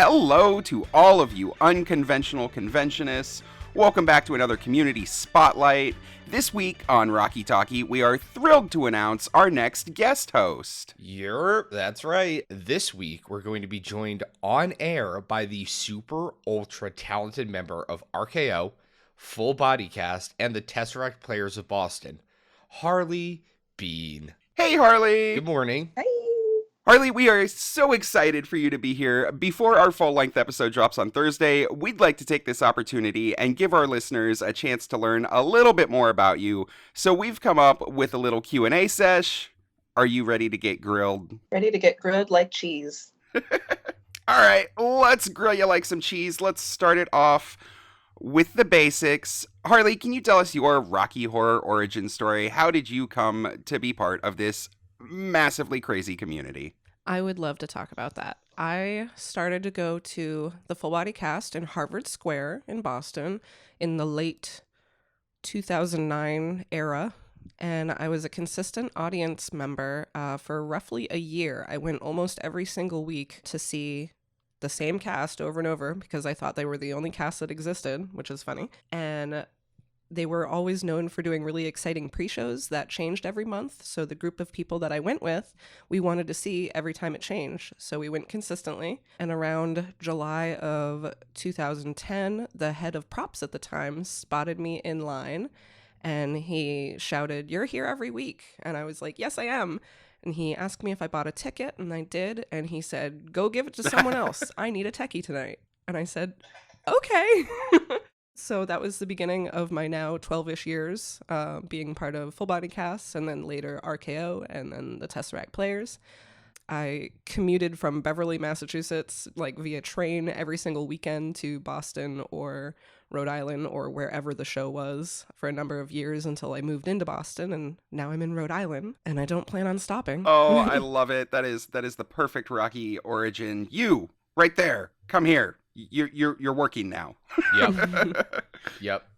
Hello to all of you unconventional conventionists. Welcome back to another Community Spotlight. This week on Rocky Talkie, we are thrilled to announce our next guest host. That's right. This week, we're going to be joined on air by the super ultra talented member of RKO, Full Body Cast, and the Teseracte Players of Boston, Harley Bean. Hey, Harley. Good morning. Hi. Harley, we are so excited for you to be here. Before our full-length episode drops on Thursday, we'd like to take this opportunity and give our listeners a chance to learn a little bit more about you. So we've come up with a little Q&A sesh. Are you ready to get grilled? Ready to get grilled like cheese. All right, let's grill you like some cheese. Let's start it off with the basics. Harley, can you tell us your Rocky Horror origin story? How did you come to be part of this massively crazy community? I would love to talk about that. I started to go to the Full Body Cast in Harvard Square in Boston in the late 2009 era, and I was a consistent audience member for roughly a year. I went almost every single week to see the same cast over and over because I thought they were the only cast that existed, which is funny. And they were always known for doing really exciting pre-shows that changed every month. So the group of people that I went with, we wanted to see every time it changed. So we went consistently. And around July of 2010, the head of props at the time spotted me in line and he shouted, "You're here every week." And I was like, "Yes, I am." And he asked me if I bought a ticket, and I did. And he said, "Go give it to someone else. I need a techie tonight." And I said, "Okay." So that was the beginning of my now 12-ish years being part of Full Body Casts, and then later RKO, and then the Teseracte Players. I commuted from Beverly, Massachusetts, like via train every single weekend to Boston or Rhode Island or wherever the show was for a number of years until I moved into Boston, and now I'm in Rhode Island, and I don't plan on stopping. Oh, I love it. That is the perfect Rocky origin. You, right there. Come here. You're working now. Yep.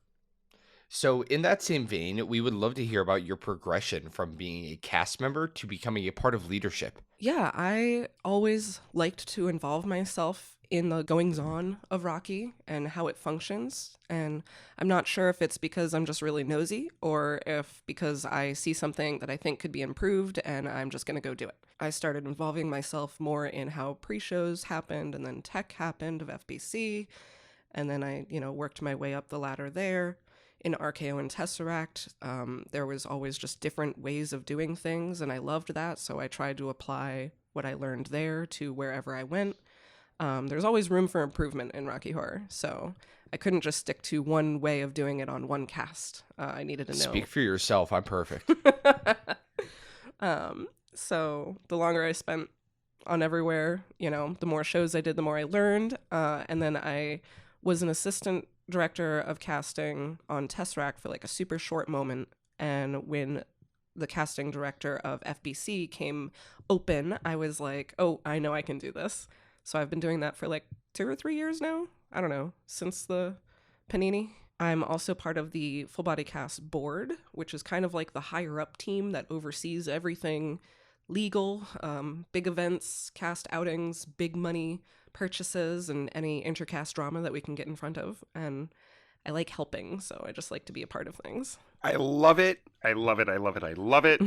So in that same vein, we would love to hear about your progression from being a cast member to becoming a part of leadership. Yeah, I always liked to involve myself in the goings-on of Rocky and how it functions. And I'm not sure if it's because I'm just really nosy or if because I see something that I think could be improved and I'm just going to go do it. I started involving myself more in how pre-shows happened and then tech happened of FBC. And then I, worked my way up the ladder there. In RKO and Tesseract, there was always just different ways of doing things, and I loved that, so I tried to apply what I learned there to wherever I went. There's always room for improvement in Rocky Horror, so I couldn't just stick to one way of doing it on one cast. I needed to know. Speak for yourself. I'm perfect. So the longer I spent on everywhere, the more shows I did, the more I learned, and then I was an assistant director of casting on Tesseract for like a super short moment, and when the casting director of FBC came open, I was like, oh, I know I can do this. So I've been doing that for like 2 or 3 years now. I don't know, since the Panini. I'm also part of the Full Body Cast board, which is kind of like the higher up team that oversees everything legal, big events, cast outings, big money purchases, and any intercast drama that we can get in front of. And I like helping, so I just like to be a part of things. I love it. I love it. I love it. I love it.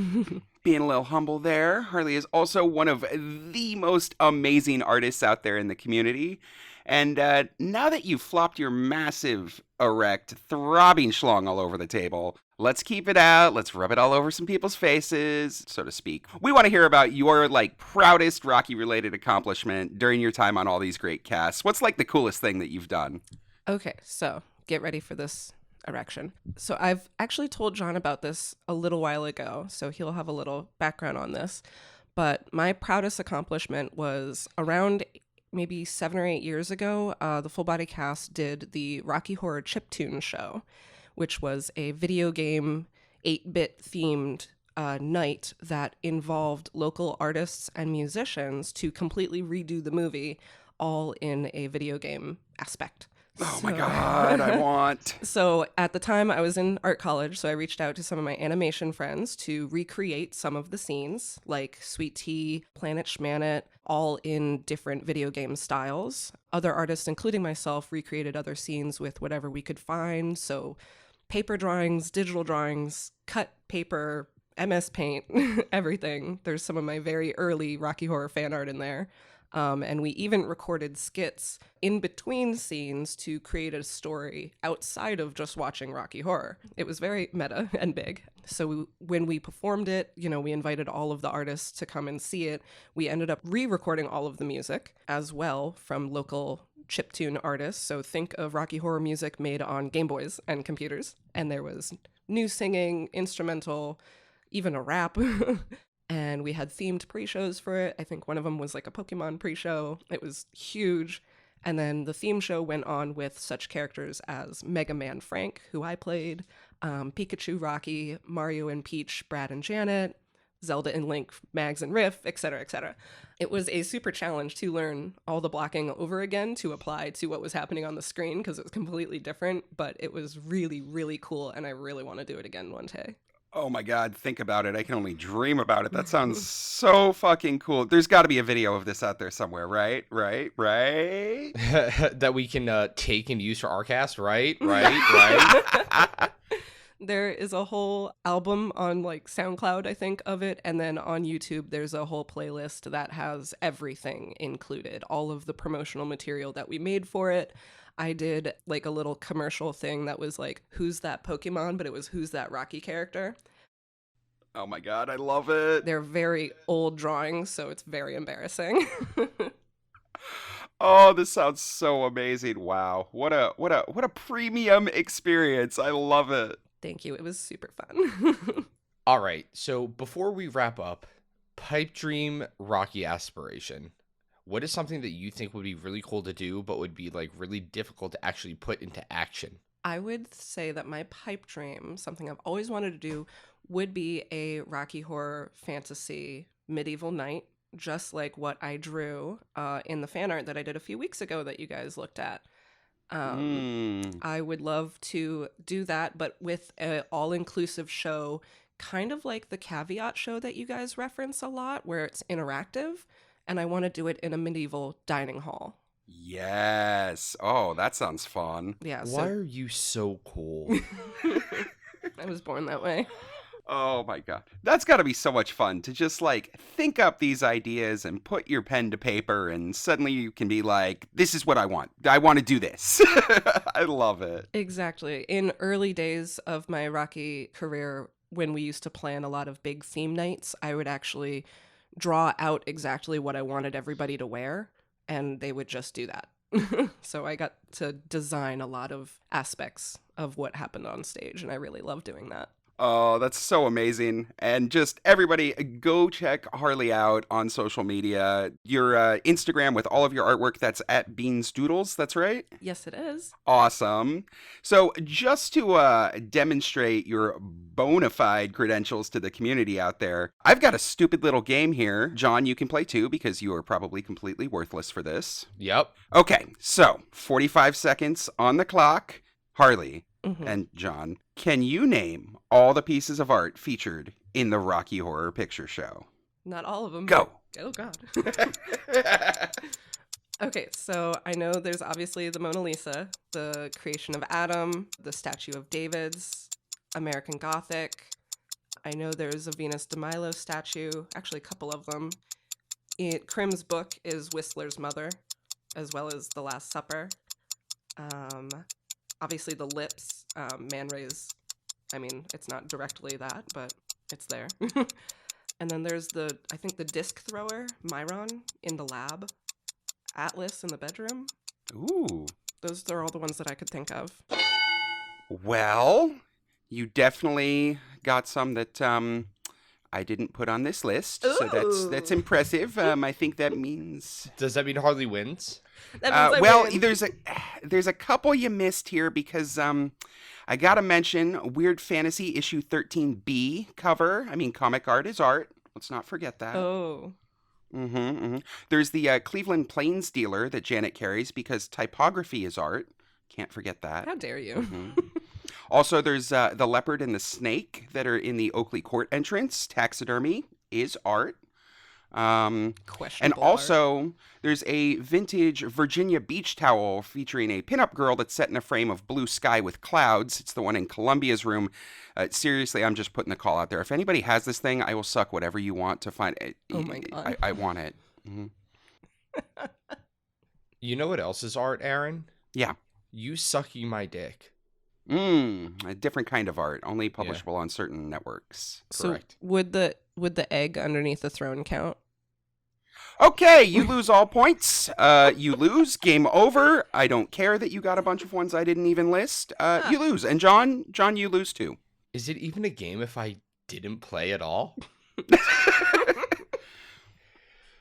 Being a little humble there, Harley is also one of the most amazing artists out there in the community. And now that you've flopped your massive, erect, throbbing schlong all over the table, let's keep it out. Let's rub it all over some people's faces, so to speak. We want to hear about your, proudest Rocky-related accomplishment during your time on all these great casts. What's, the coolest thing that you've done? Okay, so get ready for this erection. So I've actually told John about this a little while ago, so he'll have a little background on this. But my proudest accomplishment was around maybe 7 or 8 years ago, the Full Body Cast did the Rocky Horror Chiptune show, which was a video game 8-bit themed night that involved local artists and musicians to completely redo the movie, all in a video game aspect. Oh my God, I want. So at the time I was in art college, so I reached out to some of my animation friends to recreate some of the scenes, like Sweet Tea, Planet Schmanet, all in different video game styles. Other artists, including myself, recreated other scenes with whatever we could find. So paper drawings, digital drawings, cut paper, MS Paint, everything. There's some of my very early Rocky Horror fan art in there. And we even recorded skits in between scenes to create a story outside of just watching Rocky Horror. It was very meta and big. So when we performed it, we invited all of the artists to come and see it. We ended up re-recording all of the music as well from local chiptune artists. So think of Rocky Horror music made on Game Boys and computers. And there was new singing, instrumental, even a rap. And we had themed pre-shows for it. I think one of them was like a Pokemon pre-show. It was huge. And then the theme show went on with such characters as Mega Man Frank, who I played, Pikachu Rocky, Mario and Peach, Brad and Janet, Zelda and Link, Mags and Riff, etc., etc. It was a super challenge to learn all the blocking over again to apply to what was happening on the screen because it was completely different, but it was really, really cool, and I really want to do it again one day. Oh my God, think about it. I can only dream about it. That sounds so fucking cool. There's got to be a video of this out there somewhere, right? That we can take and use for RCast, right? There is a whole album on like SoundCloud, I think, of it. And then on YouTube, there's a whole playlist that has everything included, all of the promotional material that we made for it. I did like a little commercial thing that was like, who's that Pokemon? But it was who's that Rocky character? Oh my God, I love it. They're very old drawings, so it's very embarrassing. Oh, this sounds so amazing. Wow. What a premium experience. I love it. Thank you. It was super fun. All right. So before we wrap up, pipe dream Rocky aspiration. What is something that you think would be really cool to do, but would be like really difficult to actually put into action? I would say that my pipe dream, something I've always wanted to do, would be a Rocky Horror fantasy medieval knight, just like what I drew in the fan art that I did a few weeks ago that you guys looked at. I would love to do that, but with an all-inclusive show, kind of like the Caveat show that you guys reference a lot, where it's interactive. And I want to do it in a medieval dining hall. Yes. Oh, that sounds fun. Yeah. Why are you so cool? I was born that way. Oh my God. That's got to be so much fun to just like think up these ideas and put your pen to paper and suddenly you can be like, this is what I want. I want to do this. I love it. Exactly. In early days of my Rocky career, when we used to plan a lot of big theme nights, I would actually draw out exactly what I wanted everybody to wear, and they would just do that. So I got to design a lot of aspects of what happened on stage, and I really love doing that. Oh, that's so amazing. And just everybody go check Harley out on social media. Your Instagram with all of your artwork, that's at Beans Doodles, that's right? Yes, it is. Awesome. So just to demonstrate your bona fide credentials to the community out there, I've got a stupid little game here. John, you can play too because you are probably completely worthless for this. Yep. Okay, so 45 seconds on the clock. Harley and John, can you name all the pieces of art featured in the Rocky Horror Picture Show? Not all of them. Go. Oh, God. Okay, so I know there's obviously the Mona Lisa, the creation of Adam, the statue of David's, American Gothic. I know there's a Venus de Milo statue, actually a couple of them. Krim's book is Whistler's mother, as well as The Last Supper. Obviously the lips, Man Ray's, I mean, it's not directly that, but it's there. And then there's I think the disc thrower, Myron, in the lab. Atlas in the bedroom. Ooh. Those are all the ones that I could think of. Well, you definitely got some that I didn't put on this list, so that's impressive. I think that means. Does that mean Harley wins? That means well, I win. there's a couple you missed here because I gotta mention Weird Fantasy issue 13B cover. I mean, comic art is art. Let's not forget that. Oh. There's the Cleveland Plains dealer that Janet carries because typography is art. Can't forget that. How dare you? Mhm. Also, there's the leopard and the snake that are in the Oakley Court entrance. Taxidermy is art. And Questionable also, there's a vintage Virginia beach towel featuring a pinup girl that's set in a frame of blue sky with clouds. It's the one in Columbia's room. Seriously, I'm just putting the call out there. If anybody has this thing, I will suck whatever you want to find it. Oh my God. I want it. Mhm. You know what else is art, Aaron? Yeah. You sucking my dick. A different kind of art, only publishable on certain networks. Correct. So would the egg underneath the throne count? Okay, you lose all points. You lose. Game over. I don't care that you got a bunch of ones I didn't even list. You lose. And John, you lose too. Is it even a game if I didn't play at all?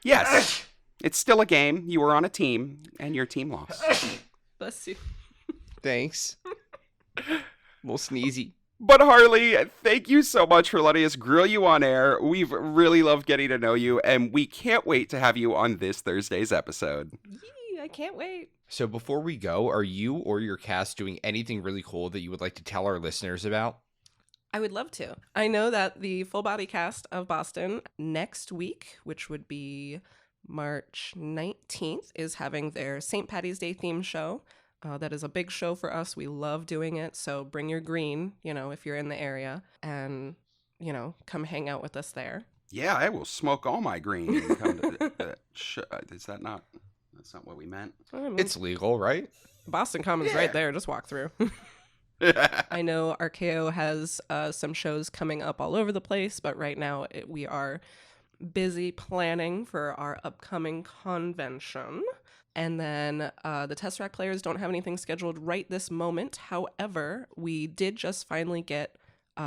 Yes. It's still a game. You were on a team, and your team lost. Bless you. Thanks. Little sneezy. But Harley, thank you so much for letting us grill you on air. We've really loved getting to know you, and we can't wait to have you on this Thursday's episode. Yee, I can't wait. So before we go, are you or your cast doing anything really cool that you would like to tell our listeners about? I would love to. I know that the Full Body Cast of Boston next week, which would be March 19th, is having their St. Patty's Day theme show. That is a big show for us. We love doing it. So bring your green, if you're in the area, and, come hang out with us there. Yeah, I will smoke all my green. Is that not? That's not what we meant. I mean, It's legal, right? Boston Commons right there. Just walk through. I know RKO has some shows coming up all over the place, but right now we are busy planning for our upcoming convention. And then the Teseracte players don't have anything scheduled right this moment. However, we did just finally get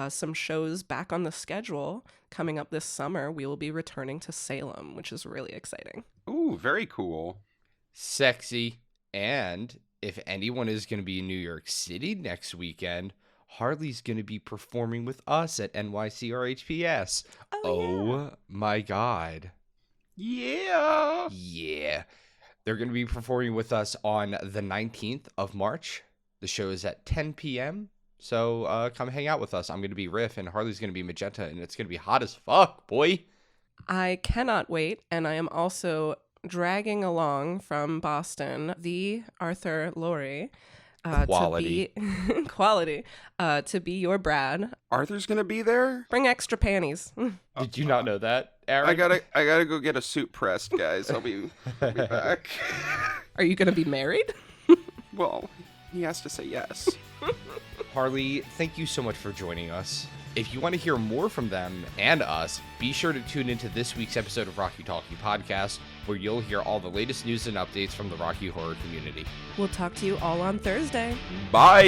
some shows back on the schedule coming up this summer. We will be returning to Salem, which is really exciting. Ooh, very cool. Sexy. And if anyone is going to be in New York City next weekend, Harley's going to be performing with us at NYCRHPS. Oh my God. Yeah. Yeah. They're going to be performing with us on the 19th of March. The show is at 10 p.m. So come hang out with us. I'm going to be Riff, and Harley's going to be Magenta, and it's going to be hot as fuck, boy. I cannot wait, and I am also dragging along from Boston the Arthur Laurie. Quality. To be your Brad. Arthur's gonna be there. Bring extra panties. Did you not know that, Aaron? I gotta go get a suit pressed, guys. I'll be back. Are you going to be married? Well, he has to say yes. Harley, thank you so much for joining us. If you want to hear more from them and us, be sure to tune into this week's episode of Rocky Talkie Podcast, where you'll hear all the latest news and updates from the Rocky horror community. We'll talk to you all on Thursday. Bye.